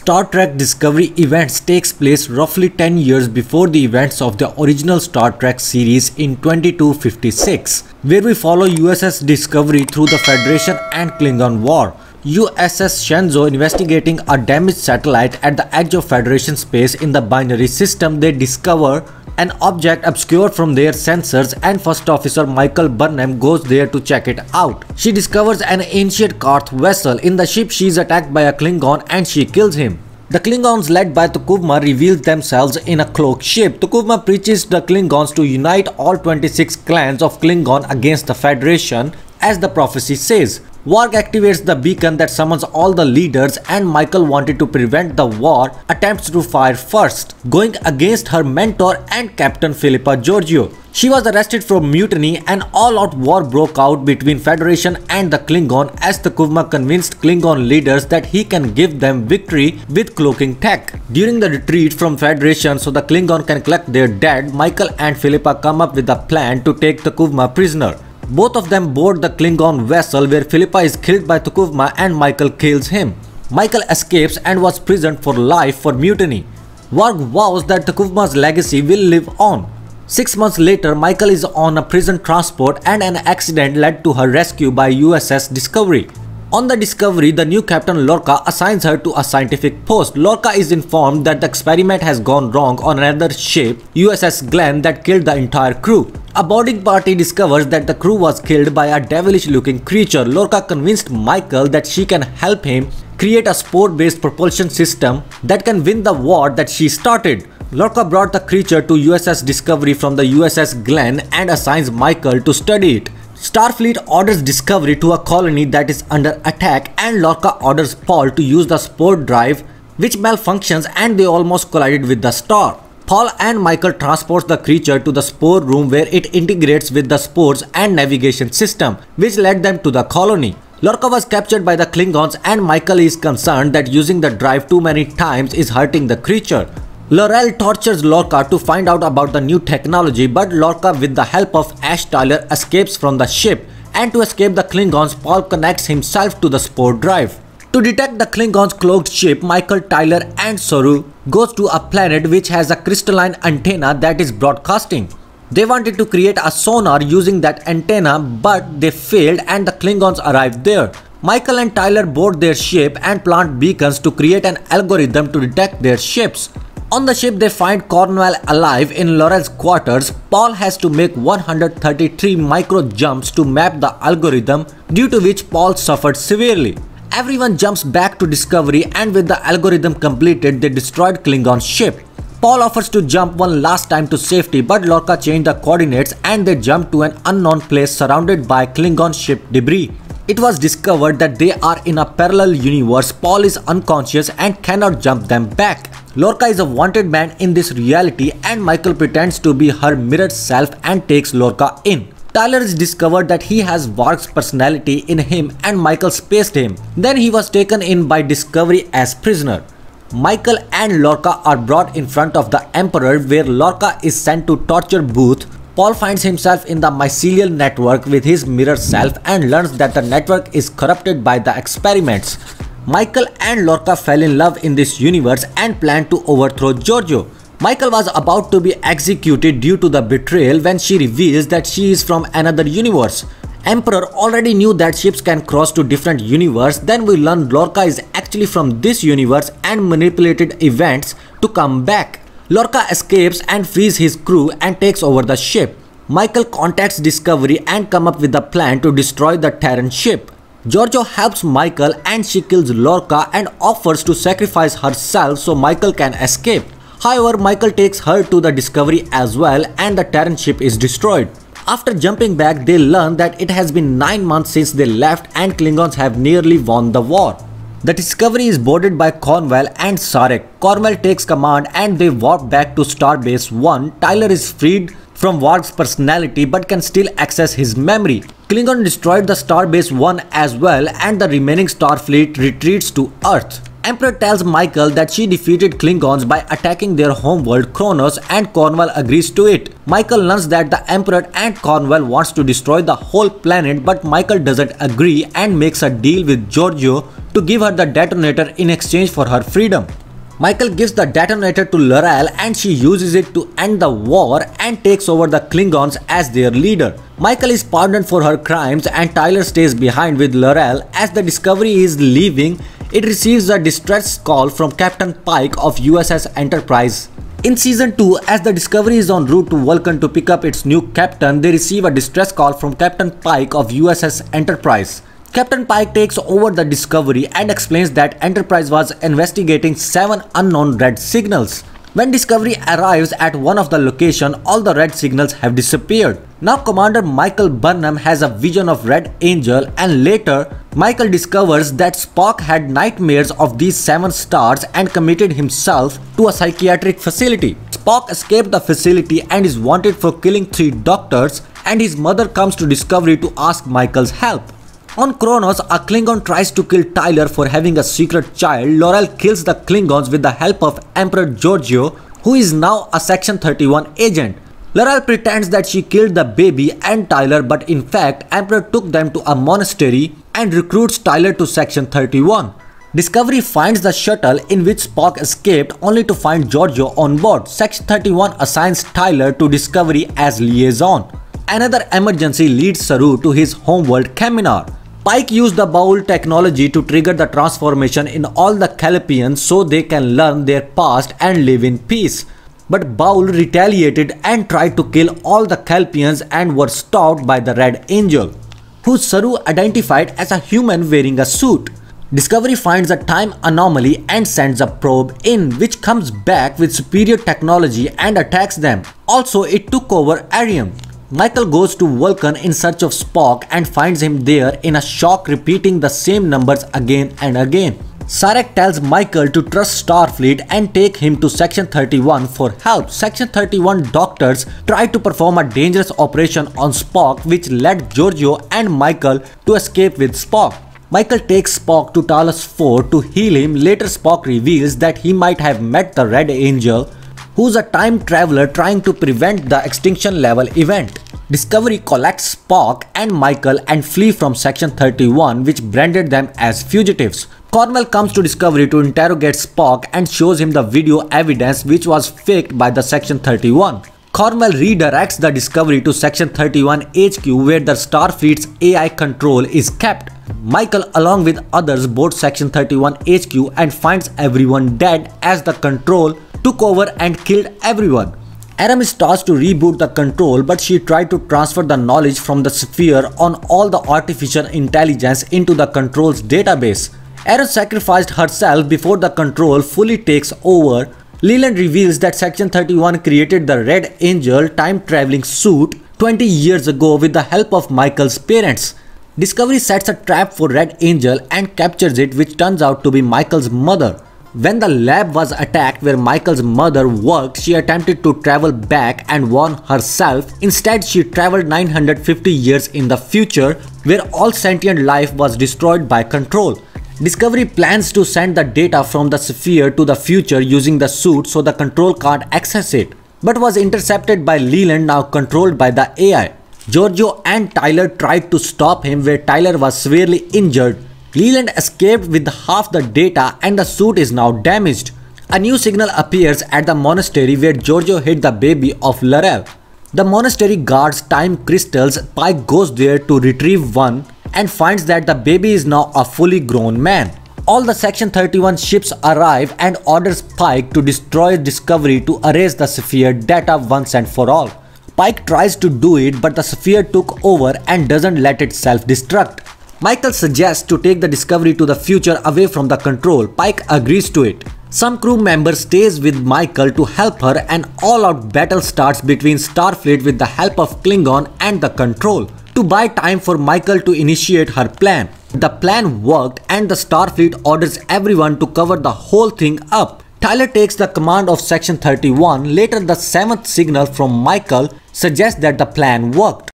Star Trek Discovery events takes place roughly 10 years before the events of the original Star Trek series in 2256, where we follow USS Discovery through the Federation and Klingon War. USS Shenzhou investigating a damaged satellite at the edge of Federation space in the binary system. They discover an object obscured from their sensors and First Officer Michael Burnham goes there to check it out. She discovers an ancient Karth vessel. In the ship she is attacked by a Klingon and she kills him. The Klingons led by T'Kuvma reveal themselves in a cloaked ship. T'Kuvma preaches the Klingons to unite all 26 clans of Klingon against the Federation as the prophecy says. Warg activates the beacon that summons all the leaders and Michael wanted to prevent the war, attempts to fire first, going against her mentor and Captain Philippa Georgiou. She was arrested for mutiny and all-out war broke out between Federation and the Klingon as T'Kuvma convinced Klingon leaders that he can give them victory with cloaking tech. During the retreat from Federation so the Klingon can collect their dead, Michael and Philippa come up with a plan to take T'Kuvma prisoner. Both of them board the Klingon vessel where Philippa is killed by T'Kuvma and Michael kills him. Michael escapes and was imprisoned for life for mutiny. Warg vows that T'Kuvma's legacy will live on. 6 months later, Michael is on a prison transport and an accident led to her rescue by USS Discovery. On the Discovery, the new Captain Lorca assigns her to a scientific post. Lorca is informed that the experiment has gone wrong on another ship, USS Glenn, that killed the entire crew. A boarding party discovers that the crew was killed by a devilish looking creature. Lorca convinced Michael that she can help him create a spore-based propulsion system that can win the war that she started. Lorca brought the creature to USS Discovery from the USS Glenn and assigns Michael to study it. Starfleet orders Discovery to a colony that is under attack and Lorca orders Paul to use the spore drive which malfunctions and they almost collided with the star. Paul and Michael transport the creature to the spore room where it integrates with the spores and navigation system which led them to the colony. Lorca was captured by the Klingons and Michael is concerned that using the drive too many times is hurting the creature. L'Rell tortures Lorca to find out about the new technology, but Lorca with the help of Ash Tyler escapes from the ship, and to escape the Klingons, Paul connects himself to the spore drive. To detect the Klingons' cloaked ship, Michael, Tyler and Saru goes to a planet which has a crystalline antenna that is broadcasting. They wanted to create a sonar using that antenna, but they failed and the Klingons arrived there. Michael and Tyler board their ship and plant beacons to create an algorithm to detect their ships. On the ship they find Cornwell alive in L'Rell's quarters. Paul has to make 133 micro jumps to map the algorithm, due to which Paul suffered severely. Everyone jumps back to Discovery and with the algorithm completed they destroyed Klingon's ship. Paul offers to jump one last time to safety but Lorca changed the coordinates and they jump to an unknown place surrounded by Klingon ship debris. It was discovered that they are in a parallel universe. Paul is unconscious and cannot jump them back. Lorca is a wanted man in this reality and Michael pretends to be her mirrored self and takes Lorca in. Tyler is discovered that he has Warg's personality in him and Michael spaced him. Then he was taken in by Discovery as prisoner. Michael and Lorca are brought in front of the Emperor where Lorca is sent to torture booth. Paul finds himself in the mycelial network with his mirror self and learns that the network is corrupted by the experiments. Michael and Lorca fell in love in this universe and planned to overthrow Georgiou. Michael was about to be executed due to the betrayal when she reveals that she is from another universe. Emperor already knew that ships can cross to different universes. Then we learn Lorca is actually from this universe and manipulated events to come back. Lorca escapes and frees his crew and takes over the ship. Michael contacts Discovery and come up with a plan to destroy the Terran ship. Georgiou helps Michael and she kills Lorca and offers to sacrifice herself so Michael can escape. However, Michael takes her to the Discovery as well and the Terran ship is destroyed. After jumping back, they learn that it has been 9 months since they left and Klingons have nearly won the war. The Discovery is boarded by Cornwell and Sarek. Cornwell takes command and they warp back to Starbase 1. Tyler is freed from Warg's personality but can still access his memory. Klingon destroyed the Starbase 1 as well and the remaining Starfleet retreats to Earth. Emperor tells Michael that she defeated Klingons by attacking their homeworld Kronos and Cornwell agrees to it. Michael learns that the Emperor and Cornwell wants to destroy the whole planet but Michael doesn't agree and makes a deal with Georgiou to give her the detonator in exchange for her freedom. Michael gives the detonator to L'Oreal and she uses it to end the war and takes over the Klingons as their leader. Michael is pardoned for her crimes and Tyler stays behind with L'Oreal. As the Discovery is leaving, it receives a distress call from Captain Pike of USS Enterprise. In Season 2, as the Discovery is en route to Vulcan to pick up its new captain, they receive a distress call from Captain Pike of USS Enterprise. Captain Pike takes over the Discovery and explains that Enterprise was investigating 7 unknown red signals. When Discovery arrives at one of the locations, all the red signals have disappeared. Now Commander Michael Burnham has a vision of Red Angel, and later Michael discovers that Spock had nightmares of these 7 stars and committed himself to a psychiatric facility. Spock escaped the facility and is wanted for killing 3 doctors, and his mother comes to Discovery to ask Michael's help. On Kronos, a Klingon tries to kill Tyler for having a secret child. L'Oreal kills the Klingons with the help of Emperor Giorgio, who is now a Section 31 agent. L'Oreal pretends that she killed the baby and Tyler, but in fact, Emperor took them to a monastery and recruits Tyler to Section 31. Discovery finds the shuttle in which Spock escaped, only to find Giorgio on board. Section 31 assigns Tyler to Discovery as liaison. Another emergency leads Saru to his homeworld Kaminar. Pike used the Baul technology to trigger the transformation in all the Calapians so they can learn their past and live in peace. But Baul retaliated and tried to kill all the Calapians and were stopped by the Red Angel, who Saru identified as a human wearing a suit. Discovery finds a time anomaly and sends a probe in, which comes back with superior technology and attacks them. Also, it took over Arium. Michael goes to Vulcan in search of Spock and finds him there in a shock, repeating the same numbers again and again. Sarek tells Michael to trust Starfleet and take him to Section 31 for help. Section 31 doctors try to perform a dangerous operation on Spock, which led Giorgio and Michael to escape with Spock. Michael takes Spock to Talos 4 to heal him. Later, Spock reveals that he might have met the Red Angel, who's a time traveler trying to prevent the extinction level event. Discovery collects Spock and Michael and flee from Section 31, which branded them as fugitives. Cornwell comes to Discovery to interrogate Spock and shows him the video evidence which was faked by the Section 31. Cornwell redirects the Discovery to Section 31 HQ, where the Starfleet's AI control is kept. Michael, along with others, boards Section 31 HQ and finds everyone dead as the control took over and killed everyone. Aram is tasked to reboot the control, but she tried to transfer the knowledge from the sphere on all the artificial intelligence into the control's database. Aram sacrificed herself before the control fully takes over. Leland reveals that Section 31 created the Red Angel time-traveling suit 20 years ago with the help of Michael's parents. Discovery sets a trap for Red Angel and captures it, which turns out to be Michael's mother. When the lab was attacked where Michael's mother worked, she attempted to travel back and warn herself. Instead, she traveled 950 years in the future, where all sentient life was destroyed by control. Discovery plans to send the data from the sphere to the future using the suit so the control can't access it, but was intercepted by Leland, now controlled by the AI. Giorgio and Tyler tried to stop him, where Tyler was severely injured. Leland escaped with half the data and the suit is now damaged. A new signal appears at the monastery where Giorgio hid the baby of L'Oreal. The monastery guards time crystals. Pike goes there to retrieve one and finds that the baby is now a fully grown man. All the Section 31 ships arrive and orders Pike to destroy Discovery to erase the sphere data once and for all. Pike tries to do it, but the sphere took over and doesn't let it self-destruct. Michael suggests to take the Discovery to the future away from the control. Pike agrees to it. Some crew member stays with Michael to help her. An all-out battle starts between Starfleet with the help of Klingon and the control to buy time for Michael to initiate her plan. The plan worked and the Starfleet orders everyone to cover the whole thing up. Tyler takes the command of Section 31. Later, the 7th signal from Michael suggests that the plan worked.